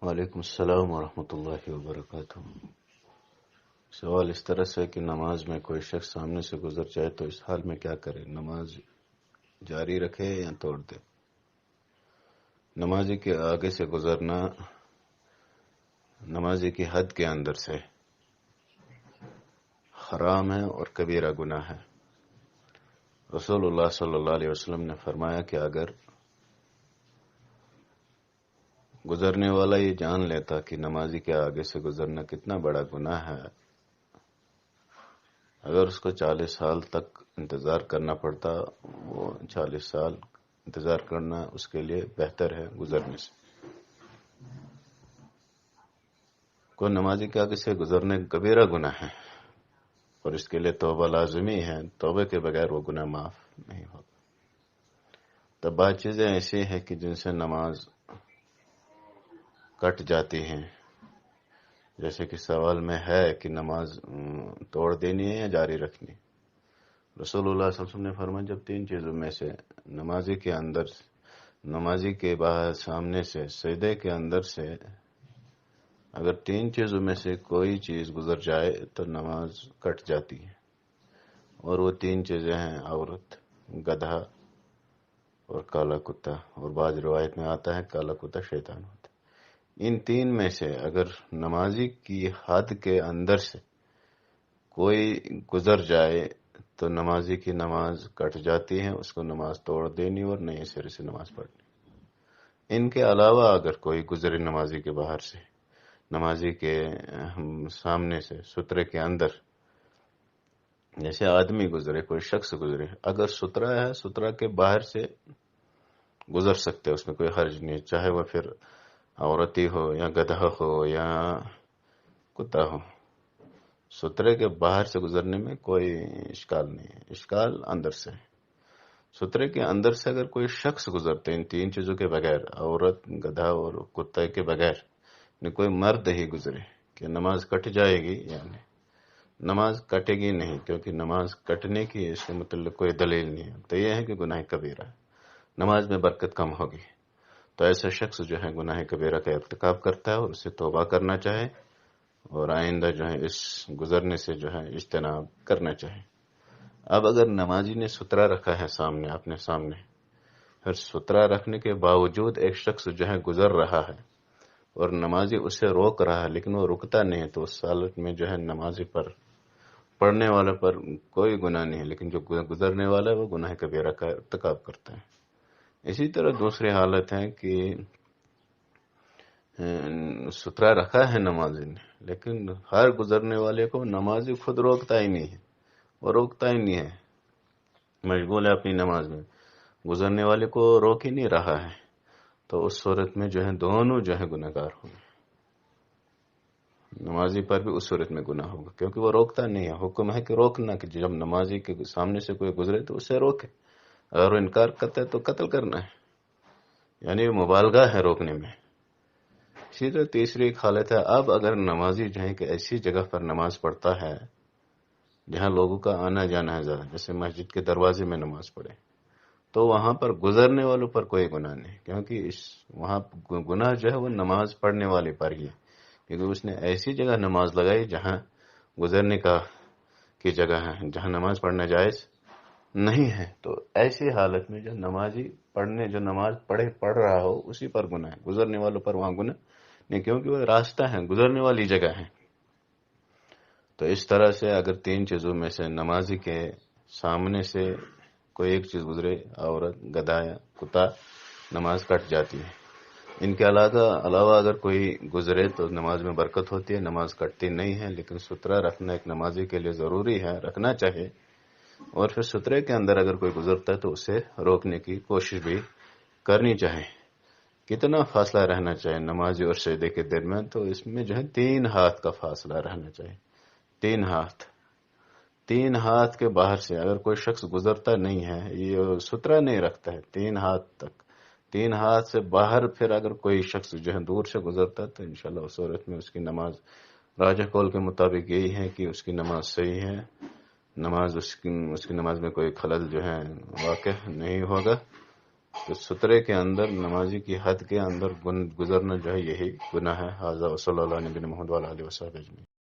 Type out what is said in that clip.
وعلیکم السلام ورحمۃ اللہ وبرکاتہ۔ سوال اس طرح سے کہ نماز میں کوئی شخص سامنے سے گزر جائے تو اس حال میں کیا کرے؟ نماز جاری رکھے یا توڑ دے؟ نمازی کے آگے سے گزرنا نمازی کی حد کے اندر سے حرام ہے اور کبیرہ گناہ ہے۔ رسول اللہ صلی اللہ علیہ وسلم نے فرمایا کہ اگر گزرنے والا یہ جان لیتا کہ نمازی کے آگے سے گزرنا کتنا بڑا گناہ ہے، اگر اس کو 40 سال تک انتظار کرنا پڑتا، وہ 40 سال انتظار کرنا اس کے لیے بہتر ہے گزرنے سے۔ کوئی نمازی کے آگے سے گزرنے کبیرہ گناہ ہے اور اس کے لیے توبہ لازمی ہے، توبہ کے بغیر وہ گناہ معاف نہیں ہوگا۔ تب بعض چیزیں ایسی ہیں کہ جن سے نماز کٹ جاتی ہیں، جیسے کہ سوال میں ہے کہ نماز توڑ دینی ہے یا جاری رکھنی۔ رسول اللہ صلی اللہ علیہ وسلم نے فرمایا جب 3 چیزوں میں سے نمازی کے باہر سامنے سے سجدے کے اندر سے اگر 3 چیزوں میں سے کوئی چیز گزر جائے تو نماز کٹ جاتی ہے، اور وہ 3 چیزیں ہیں عورت، گدھا اور کالا کتا، اور بعض روایت میں آتا ہے کالا کتا شیطان ہوتا ہے۔ ان 3 میں سے اگر نمازی کی حد کے اندر سے کوئی گزر جائے تو نمازی کی نماز کٹ جاتی ہے، اس کو نماز توڑ دینی اور نئے سرے سے نماز پڑھنی۔ ان کے علاوہ اگر کوئی گزرے نمازی کے باہر سے، نمازی کے سامنے سے، سترے کے اندر، جیسے آدمی گزرے، کوئی شخص گزرے، اگر سترا ہے، سترا کے باہر سے گزر سکتے، اس میں کوئی حرج نہیں، چاہے وہ پھر عورتی ہو یا گدھا ہو یا کتا ہو، سترے کے باہر سے گزرنے میں کوئی اشکال نہیں ہے، اشکال اندر سے ہے۔ سترے کے اندر سے اگر کوئی شخص گزرتے ان 3 چیزوں کے بغیر، عورت، گدھا اور کتے کے بغیر، کوئی مرد ہی گزرے، کہ نماز کٹ جائے گی یا نہیں؟ نماز کٹے گی نہیں، کیونکہ نماز کٹنے کی اس کے متعلق کوئی دلیل نہیں ہے، تو یہ ہے کہ گناہ کبیرہ ہے، نماز میں برکت کم ہوگی۔ تو ایسا شخص جو ہے گناہ کبیرہ کا ارتکاب کرتا ہے اور اسے توبہ کرنا چاہے اور آئندہ جو ہے اس گزرنے سے جو ہے اجتناب کرنا چاہے۔ اب اگر نمازی نے سترا رکھا ہے سامنے، اپنے سامنے، پھر سترا رکھنے کے باوجود ایک شخص جو ہے گزر رہا ہے اور نمازی اسے روک رہا ہے لیکن وہ رکتا نہیں ہے، تو اس حالت میں جو ہے نمازی پر، پڑھنے والے پر کوئی گناہ نہیں ہے، لیکن جو گزرنے والا ہے وہ گناہ کبیرہ کا ارتکاب کرتا ہے۔ اسی طرح دوسری حالت ہے کہ سترا رکھا ہے نمازی نے، لیکن ہر گزرنے والے کو نمازی خود روکتا ہی نہیں ہے، وہ روکتا ہی نہیں ہے، مشغول ہے اپنی نماز میں، گزرنے والے کو روک ہی نہیں رہا ہے، تو اس صورت میں جو ہے دونوں جو ہے گناہگار ہوں گے، نمازی پر بھی اس صورت میں گناہ ہوگا، کیونکہ وہ روکتا نہیں ہے۔ حکم ہے کہ روکنا، کہ جب نمازی کے سامنے سے کوئی گزرے تو اسے روکے، اگر وہ انکار کرتا ہے تو قتل کرنا ہے، یعنی مبالغہ ہے روکنے میں۔ اسی طرح تیسری ایک حالت ہے، اب اگر نمازی جو ہے کہ ایسی جگہ پر نماز پڑھتا ہے جہاں لوگوں کا آنا جانا ہے زیادہ، جیسے مسجد کے دروازے میں نماز پڑھے، تو وہاں پر گزرنے والوں پر کوئی گناہ نہیں، کیونکہ وہاں گناہ جو ہے وہ نماز پڑھنے والے پر ہی ہے، کیونکہ اس نے ایسی جگہ نماز لگائی جہاں گزرنے کی جگہ ہے، جہاں نماز پڑھنا جائز نہیں ہے۔ تو ایسی حالت میں جو نمازی جو نماز پڑھ رہا ہو اسی پر گناہ ہے، گزرنے والوں پر وہاں گناہ نہیں، کیونکہ وہ راستہ ہے، گزرنے والی جگہ ہے۔ تو اس طرح سے اگر 3 چیزوں میں سے نمازی کے سامنے سے کوئی ایک چیز گزرے، عورت، گدھا یا کتا، نماز کٹ جاتی ہے۔ ان کے علاوہ اگر کوئی گزرے تو نماز میں برکت ہوتی ہے، نماز کٹتی نہیں ہے، لیکن سترا رکھنا ایک نمازی کے لیے ضروری ہے، رکھنا چاہیے، اور پھر سترے کے اندر اگر کوئی گزرتا ہے تو اسے روکنے کی کوشش بھی کرنی چاہیے۔ کتنا فاصلہ رہنا چاہیے نمازی اور سجدے کے درمیان؟ تو اس میں جو ہے 3 ہاتھ کا فاصلہ رہنا چاہیے، 3 ہاتھ کے باہر سے اگر کوئی شخص گزرتا نہیں ہے، یہ سترا نہیں رکھتا ہے، 3 ہاتھ تک، 3 ہاتھ سے باہر پھر اگر کوئی شخص جو ہے دور سے گزرتا ہے تو انشاءاللہ اس صورت میں اس کی نماز، راجح قول کے مطابق یہی ہے کہ اس کی نماز صحیح ہے، نماز اس کی نماز میں کوئی خلل جو ہے واقع نہیں ہوگا، تو سترے کے اندر نمازی کی حد کے اندر گزرنا جو ہے یہی گناہ ہے. ھذا وصلی اللہ علیہ محمد وعلی آلہ وصحبہ اجمعین.